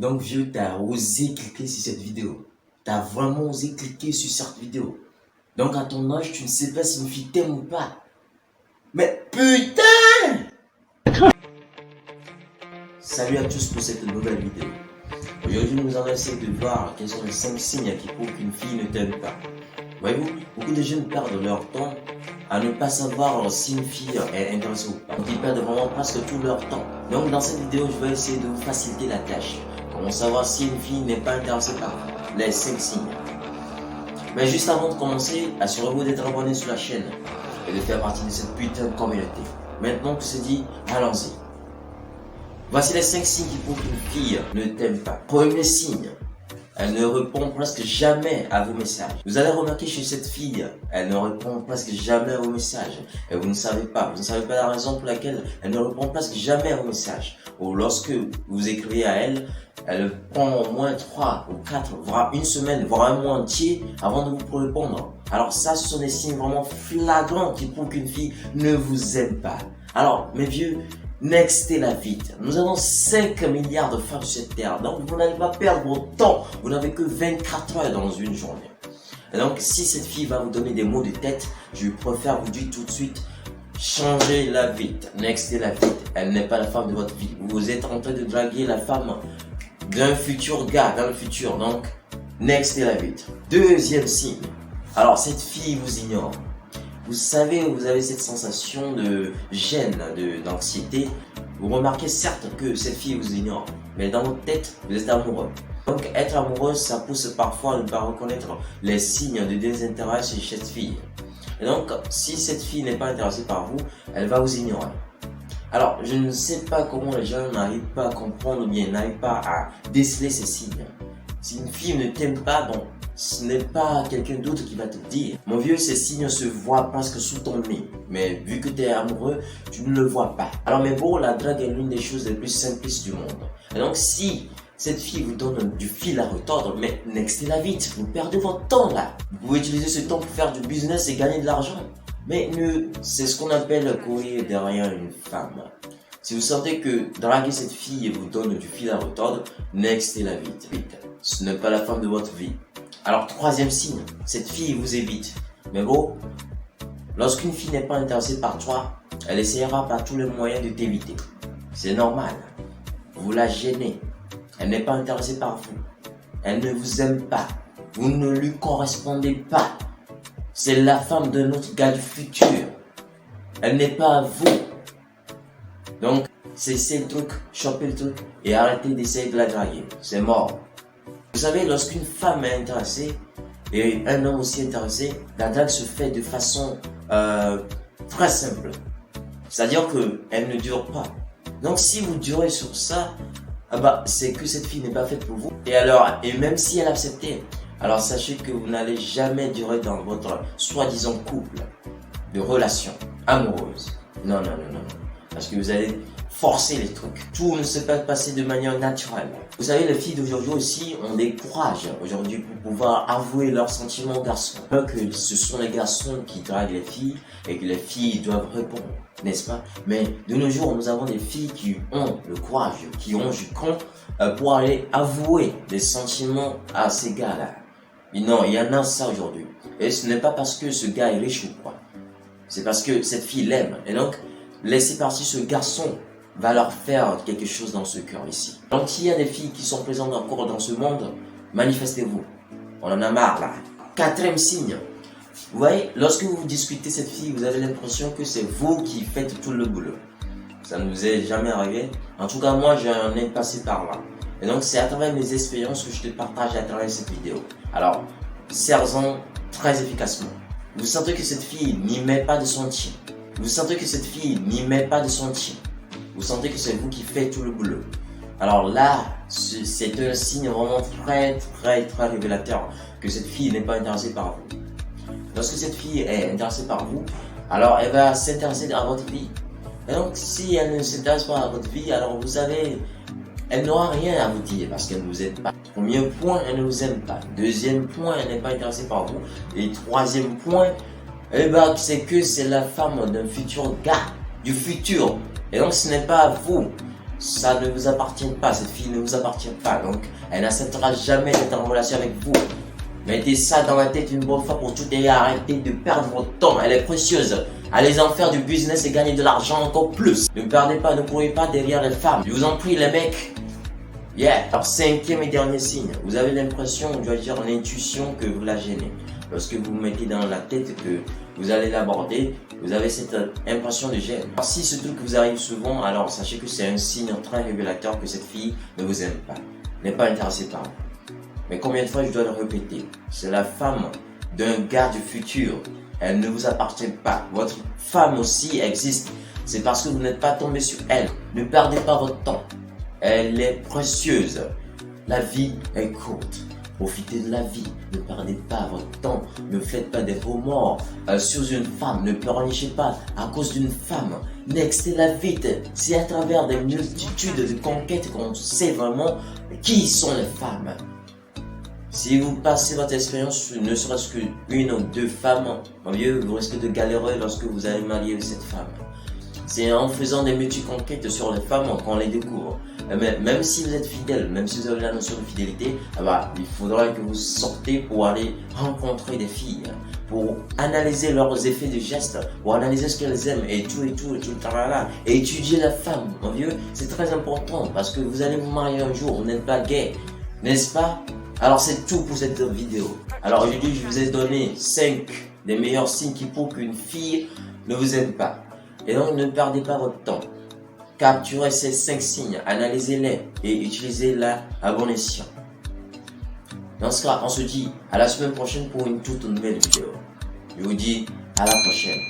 Donc vieux, t'as osé cliquer sur cette vidéo. T'as vraiment osé cliquer sur cette vidéo. Donc à ton âge, tu ne sais pas si une fille t'aime ou pas. Mais putain! Salut à tous pour cette nouvelle vidéo. Aujourd'hui, nous allons essayer de voir quels sont les 5 signes qui prouvent qu'une fille ne t'aime pas. Voyez-vous, beaucoup de jeunes perdent leur temps à ne pas savoir si une fille est intéressée ou pas. Donc ils perdent vraiment presque tout leur temps. Donc dans cette vidéo, je vais essayer de vous faciliter la tâche. Comment savoir si une fille n'est pas intéressée par vous. Les 5 signes. Mais juste avant de commencer, assurez-vous d'être abonné sur la chaîne et de faire partie de cette putain de communauté. Maintenant que c'est dit, allons-y. Voici les 5 signes qui prouvent qu'une fille ne t'aime pas. Premier signe, elle ne répond presque jamais à vos messages. Vous allez remarquer chez cette fille, elle ne répond presque jamais à vos messages. Et vous ne savez pas la raison pour laquelle elle ne répond presque jamais à vos messages. Ou lorsque vous écrivez à elle, elle prend au moins 3 ou 4, voire une semaine, voire un mois entier avant de vous répondre. Alors ça, ce sont des signes vraiment flagrants qui prouvent qu'une fille ne vous aime pas. Alors, mes vieux, nextez-la vite. Nous avons 5 milliards de femmes sur cette terre. Donc, vous n'allez pas perdre votre temps. Vous n'avez que 24 heures dans une journée. Et donc, si cette fille va vous donner des mots de tête, je préfère vous dire tout de suite, changez-la vite. Nextez-la vite. Elle n'est pas la femme de votre vie. Vous êtes en train de draguer la femme d'un futur gars dans le futur. Donc, nextez-la vite. Deuxième signe. Alors, cette fille vous ignore. Vous savez, vous avez cette sensation de gêne, d'anxiété. Vous remarquez certes que cette fille vous ignore, mais dans votre tête, vous êtes amoureux. Donc être amoureux, ça pousse parfois à ne pas reconnaître les signes de désintérêt chez cette fille. Et donc, si cette fille n'est pas intéressée par vous, elle va vous ignorer. Alors, je ne sais pas comment les gens n'arrivent pas à comprendre ou bien n'arrivent pas à déceler ces signes. Si une fille ne t'aime pas, bon, ce n'est pas quelqu'un d'autre qui va te dire. Mon vieux, ces signes se voient presque sous ton nez. Mais vu que tu es amoureux, tu ne le vois pas. Alors mais bon, la drague est l'une des choses les plus simplistes du monde. Et donc si cette fille vous donne du fil à retordre, mais nextez-la vite, vous perdez votre temps là. Vous pouvez utiliser ce temps pour faire du business et gagner de l'argent. Mais c'est ce qu'on appelle courir derrière une femme. Si vous sentez que draguer cette fille vous donne du fil à retordre, nextez-la vite. Ce n'est pas la femme de votre vie. Alors, troisième signe, cette fille vous évite. Mais bon, lorsqu'une fille n'est pas intéressée par toi, elle essaiera par tous les moyens de t'éviter. C'est normal. Vous la gênez. Elle n'est pas intéressée par vous. Elle ne vous aime pas. Vous ne lui correspondez pas. C'est la femme d'un autre gars du futur. Elle n'est pas à vous. Donc, cessez le truc, chopez le truc et arrêtez d'essayer de la draguer. C'est mort. Vous savez, lorsqu'une femme est intéressée et un homme aussi intéressé, la drague se fait de façon très simple. C'est-à-dire qu'elle ne dure pas. Donc si vous durez sur ça, c'est que cette fille n'est pas faite pour vous. Et même si elle acceptait, alors sachez que vous n'allez jamais durer dans votre soi-disant couple de relation amoureuse. Non. Parce que vous allez forcer les trucs. Tout ne s'est pas passé de manière naturelle. Vous savez, les filles d'aujourd'hui aussi ont des courages aujourd'hui pour pouvoir avouer leurs sentiments aux garçons. Alors que ce sont les garçons qui draguent les filles et que les filles doivent répondre, n'est-ce pas? Mais de nos jours, nous avons des filles qui ont le courage, qui ont du cran pour aller avouer des sentiments à ces gars-là. Non, il y en a ça aujourd'hui. Et ce n'est pas parce que ce gars est riche ou quoi. C'est parce que cette fille l'aime. Et donc, laissez partir ce garçon va leur faire quelque chose dans ce cœur ici. Donc s'il y a des filles qui sont présentes encore dans ce monde, manifestez-vous. On en a marre là. Quatrième signe. Vous voyez, lorsque vous discutez cette fille, vous avez l'impression que c'est vous qui faites tout le boulot. Ça ne vous est jamais arrivé. En tout cas, moi, j'en ai passé par là. Et donc, c'est à travers mes expériences que je te partage à travers cette vidéo. Alors, serre-en très efficacement. Vous sentez que cette fille n'y met pas de son tien. Vous sentez que cette fille n'y met pas de son tien. Vous sentez que c'est vous qui faites tout le boulot. Alors là, c'est un signe vraiment très révélateur que cette fille n'est pas intéressée par vous. Lorsque cette fille est intéressée par vous, alors elle va s'intéresser à votre vie. Et donc, si elle ne s'intéresse pas à votre vie, alors vous savez, elle n'aura rien à vous dire parce qu'elle ne vous aime pas. Premier point, elle ne vous aime pas. Deuxième point, elle n'est pas intéressée par vous. Et troisième point, c'est que c'est la femme d'un futur gars, du futur. Et donc ce n'est pas à vous. ça ne vous appartient pas, cette fille ne vous appartient pas, donc elle n'acceptera jamais d'être en relation avec vous. Mettez ça dans la tête une bonne fois pour toutes et arrêtez de perdre votre temps, elle est précieuse. Allez en faire du business et gagner de l'argent encore plus. Ne perdez pas, ne courez pas derrière les femmes. Je vous en prie les mecs. Yeah. Alors 5e et dernier signe, vous avez l'impression, on doit dire l'intuition que vous la gênez. Lorsque vous vous mettez dans la tête que vous allez l'aborder, vous avez cette impression de gêne. Alors, si ce truc vous arrive souvent, alors sachez que c'est un signe très révélateur que cette fille ne vous aime pas, n'est pas intéressée par vous. Mais combien de fois je dois le répéter? C'est la femme d'un gars du futur. Elle ne vous appartient pas. Votre femme aussi existe. C'est parce que vous n'êtes pas tombé sur elle. Ne perdez pas votre temps. Elle est précieuse. La vie est courte. Profitez de la vie. Ne perdez pas votre temps. Ne faites pas des remords sur une femme. Ne pleurnichez pas à cause d'une femme. Nextez-la vite. C'est à travers des multitudes de conquêtes qu'on sait vraiment qui sont les femmes. Si vous passez votre expérience sur ne serait-ce qu'une ou deux femmes, mon vieux, vous risquez de galérer lorsque vous allez marier cette femme. C'est en faisant des multi-conquêtes sur les femmes qu'on les découvre. Mais même si vous êtes fidèle, même si vous avez la notion de fidélité, il faudra que vous sortez pour aller rencontrer des filles, pour analyser leurs effets de gestes, pour analyser ce qu'elles aiment et tout, et étudier la femme, mon vieux, c'est très important parce que vous allez vous marier un jour, vous n'êtes pas gay, n'est-ce pas? Alors c'est tout pour cette vidéo. Alors aujourd'hui je vous ai donné 5 des meilleurs signes qui prouvent qu'une fille ne vous aime pas. Et donc ne perdez pas votre temps. Capturez ces 5 signes, analysez-les et utilisez-la à bon escient. Dans ce cas, on se dit à la semaine prochaine pour une toute nouvelle vidéo. Je vous dis à la prochaine.